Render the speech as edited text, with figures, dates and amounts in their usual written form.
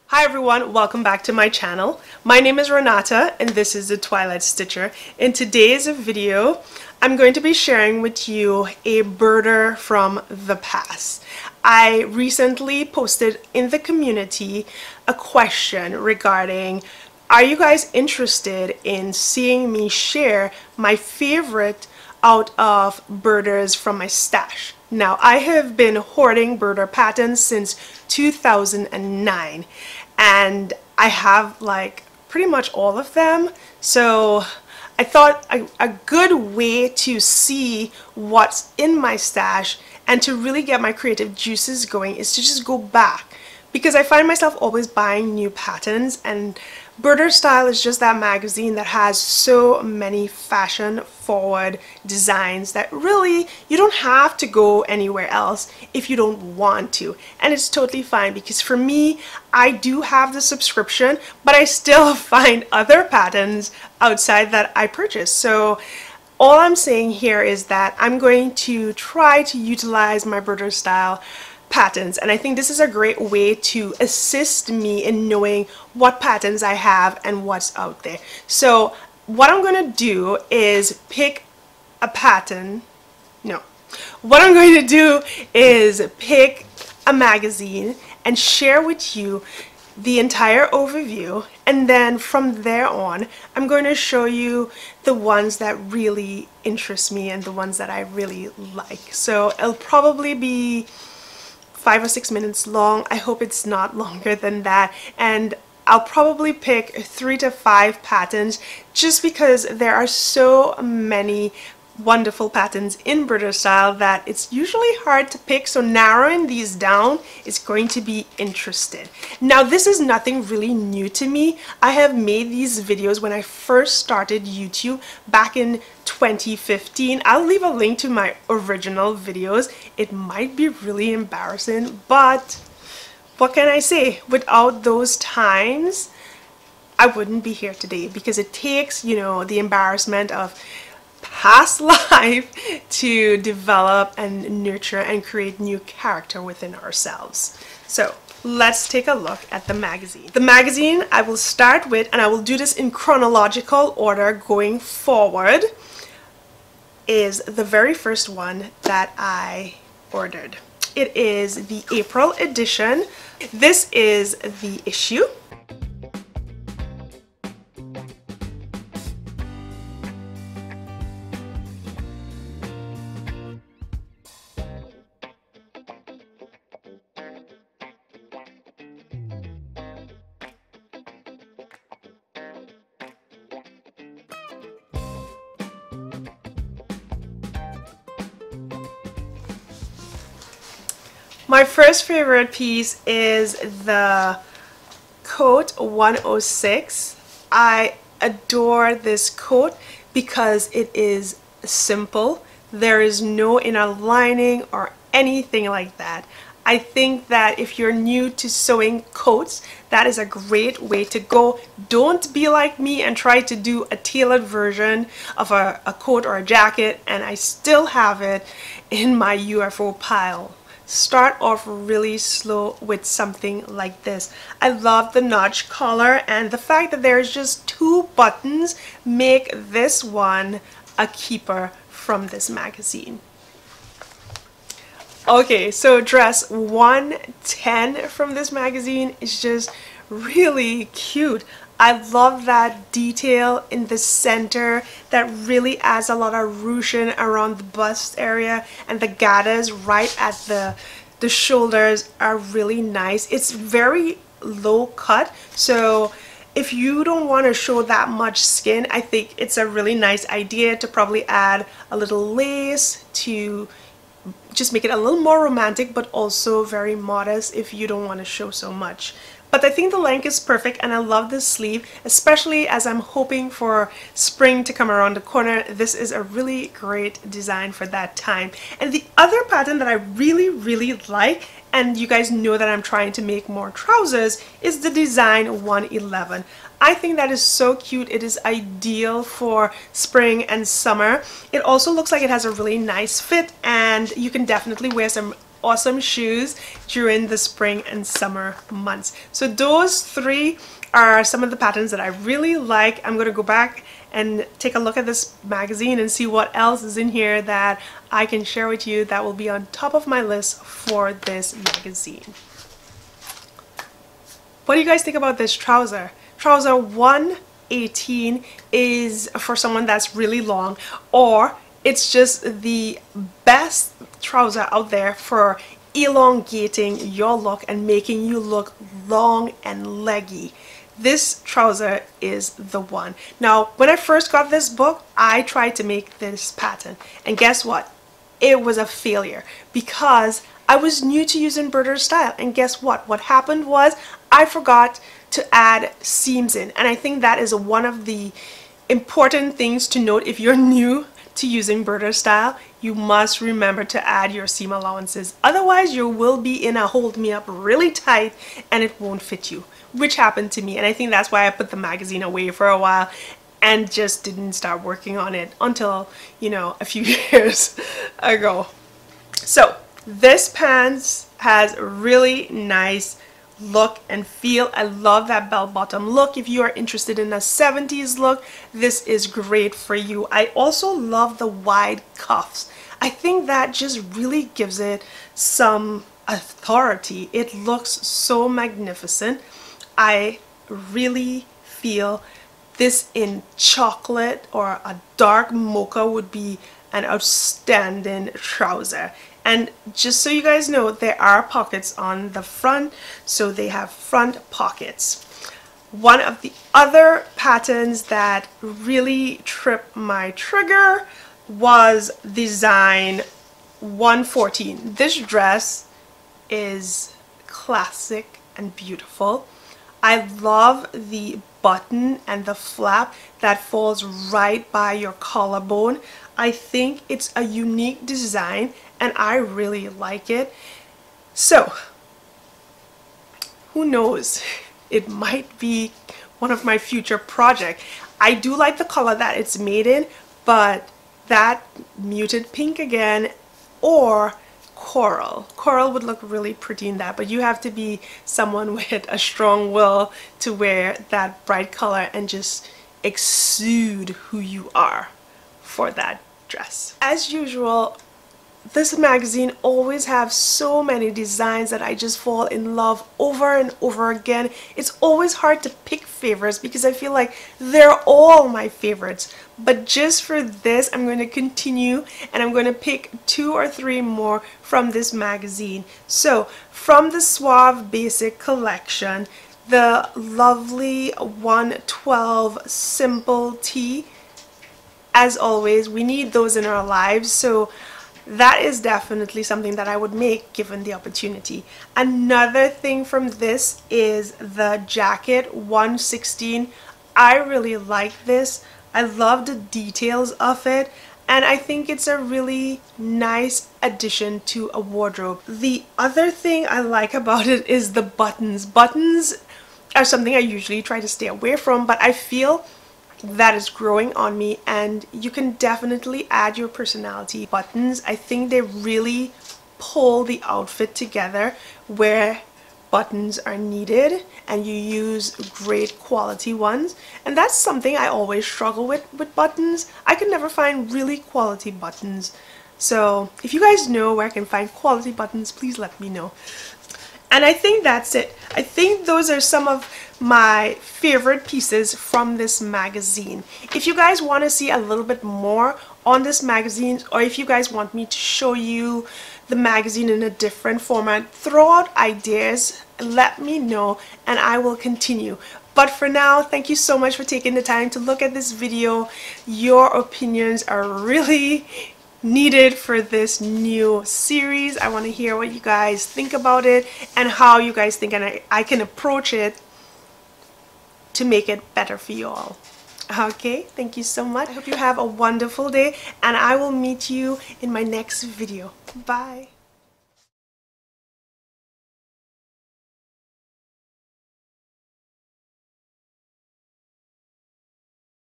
Hi everyone, welcome back to my channel. My name is Renata and this is the Twilight Stitcher. In today's video, I'm going to be sharing with you a birder from the past. I recently posted in the community a question regarding, are you guys interested in seeing me share my favorite out of birders from my stash? Now, I have been hoarding birder patterns since 2009 and I have like pretty much all of them, so I thought a good way to see what's in my stash and to really get my creative juices going is to just go back, because I find myself always buying new patterns, and Burda Style is just that magazine that has so many fashion forward designs that really you don't have to go anywhere else if you don't want to, and it's totally fine, because for me, I do have the subscription but I still find other patterns outside that I purchase. So all I'm saying here is that I'm going to try to utilize my Burda Style patterns, and I think this is a great way to assist me in knowing what patterns I have and what's out there. So what I'm going to do is pick a pattern. No, what I'm going to do is pick a magazine and share with you the entire overview, and then from there on I'm going to show you the ones that really interest me and the ones that I really like. So it'll probably be 5 or 6 minutes long. I hope it's not longer than that, and I'll probably pick 3 to 5 patterns just because there are so many wonderful patterns in Burda Style that it's usually hard to pick, so narrowing these down is going to be interesting. Now, this is nothing really new to me. I have made these videos when I first started YouTube back in 2015. I'll leave a link to my original videos. It might be really embarrassing, but what can I say? Without those times, I wouldn't be here today, because it takes, you know, the embarrassment of past life to develop and nurture and create new character within ourselves. So let's take a look at the magazine. The magazine I will start with, and I will do this in chronological order going forward, is the very first one that I ordered. It is the April edition. This is the issue. My first favorite piece is the coat 106. I adore this coat because it is simple. There is no inner lining or anything like that. I think that if you're new to sewing coats, that is a great way to go. Don't be like me and try to do a tailored version of a coat or a jacket and I still have it in my UFO pile. Start off really slow with something like this. I love the notch collar, and the fact that there's just 2 buttons make this one a keeper from this magazine. Okay, so dress 110 from this magazine is just really cute. I love that detail in the center that really adds a lot of ruching around the bust area, and the gathers right at the shoulders are really nice. It's very low cut, so if you don't want to show that much skin, I think it's a really nice idea to probably add a little lace to just make it a little more romantic, but also very modest if you don't want to show so much. But I think the length is perfect, and I love this sleeve, especially as I'm hoping for spring to come around the corner. This is a really great design for that time. And the other pattern that I really like, and you guys know that I'm trying to make more trousers, is the design 111. I think that is so cute. It is ideal for spring and summer. It also looks like it has a really nice fit, and you can definitely wear some awesome shoes during the spring and summer months. So those three are some of the patterns that I really like. I'm going to go back and take a look at this magazine and see what else is in here that I can share with you that will be on top of my list for this magazine. What do you guys think about this trouser? Trouser 118 is for someone that's really long, or it's just the best trouser out there for elongating your look and making you look long and leggy. This trouser is the one. Now, when I first got this book, I tried to make this pattern, and guess what? It was a failure because I was new to using Burda Style, and guess what? What happened was I forgot to add seams in, and I think that is one of the important things to note if you're new to using Burda Style. You must remember to add your seam allowances, otherwise you will be in a hold me up really tight and it won't fit you, which happened to me. And I think that's why I put the magazine away for a while and just didn't start working on it until, you know, a few years ago. So this pants has really nice look and feel. I love that bell bottom look. If you are interested in a 70s look, this is great for you. I also love the wide cuffs. I think that just really gives it some authority. It looks so magnificent. I really feel this in chocolate or a dark mocha would be an outstanding trouser. And just so you guys know, there are pockets on the front, so they have front pockets. One of the other patterns that really tripped my trigger was design 114. This dress is classic and beautiful. I love the button and the flap that falls right by your collarbone. I think it's a unique design and I really like it. So, who knows? It might be one of my future projects. I do like the color that it's made in, but that muted pink again, or coral. Coral would look really pretty in that, but you have to be someone with a strong will to wear that bright color and just exude who you are for that dress. As usual, this magazine always have so many designs that I just fall in love over and over again. It's always hard to pick favorites because I feel like they're all my favorites. But just for this, I'm going to continue and I'm going to pick 2 or 3 more from this magazine. So, from the Suave Basic collection, the lovely 112 Simple Tee. As always, we need those in our lives, so that is definitely something that I would make given the opportunity. Another thing from this is the jacket 116. I really like this. I love the details of it, and I think it's a really nice addition to a wardrobe. The other thing I like about it is the buttons. Buttons are something I usually try to stay away from, but I feel that is growing on me, and you can definitely add your personality. Buttons, I think they really pull the outfit together where buttons are needed, and you use great quality ones, and that's something I always struggle with buttons. I can never find really quality buttons, so if you guys know where I can find quality buttons, please let me know. And I think that's it. I think those are some of my favorite pieces from this magazine. If you guys want to see a little bit more on this magazine, or if you guys want me to show you the magazine in a different format, throw out ideas, let me know, and I will continue. But for now, thank you so much for taking the time to look at this video. Your opinions are really needed for this new series. I want to hear what you guys think about it and how you guys think, and I can approach it to make it better for you all. Okay, thank you so much. I hope you have a wonderful day, and I will meet you in my next video. Bye.